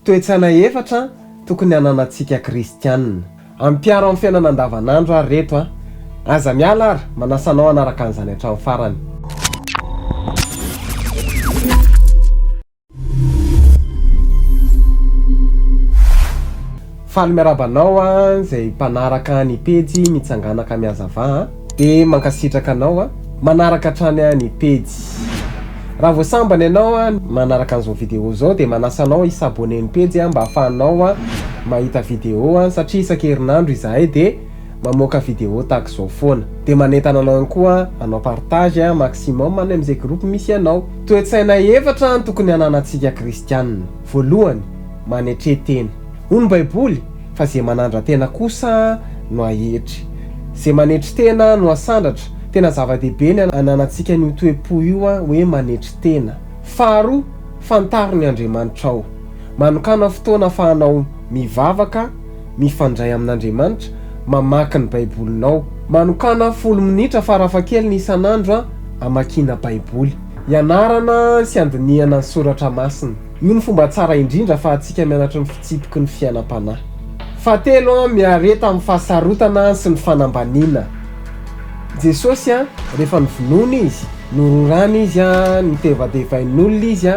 toe-tsaina efatra tokony hananantsika Kristianina. Ampiaro amin'ny fiainana andavanandro ary reto aza miala ary Manasa anao hanaraka an'izany hatramin'ny farany. Faly miarabanao izay mpanaraka ny Pejy mitsanganaka miazava dia mankasitraka anao manaraka hatrany ny Pejy. Raha voasambany ianao manaraka an'izao vidéo zao dia manasa anao isabonné ny Pejy mba ahafahanao mahita vidéo satria isan-kerinandro izahay dia mamoaka vidéo tahaka izao foana. Dia manentana anao ihany koa anao partage maximum any amin'izay groupe misy anao. Toe-tsaina efatra tokony hananantsika Kristianina. Voalohany, manetretena. Hoy Baiboly fa izay manandra tena kosa no ahetry. Izay manetry tena no asandratra. Tena zava-dehibe ny hananantsika io toe-po io hoe manetry tena. Faharoa, fantaro ny Andriamanitra ao. Manokana fotoana ahafahanao mivavaka, mifandray amin'Andriamanitra, mamaky ny Baibolinao. Manokana 10 minitra farafahakeliny isan'andro amakiana Baiboly. Ianarana sy andinihana ny soratra masina. Io ny fomba tsara indrindra fa atsika mianatra ny fitsipiky ny fiainam-panahy. Fahatelo, miareta amin'ny fahasarotana sy ny fanambaniana. Jesosy rehefa nivonoana izy, nororana izy, nitevadevain'olona izy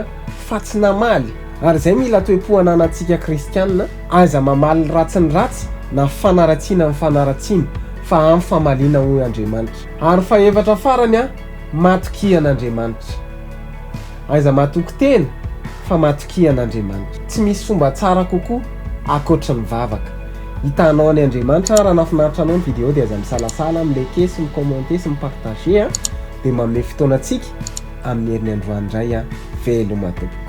fa tsy namaly. Ary izay mila toe-po hananantsika Kristianina, aza mamaly ratsy ny ratsy na fanaratsiana amin'ny fanaratsiana fa amin'ny famaliana ho Andriamanitra. Ary fahaefatra farany matokian'Andriamanitra. Aiza matoky tena fa matokian'Andriamanitra. Tsy misy fomba tsara kokoa akoatra ny vavaka. Hitanao ny Andriamanitra raha nafinaritra anao ny vidéo dia aza misalasala, mileke sy micommente sy mipartage dia manome fotoana antsika amin'ny herin'ny androany indray veloma tompoko.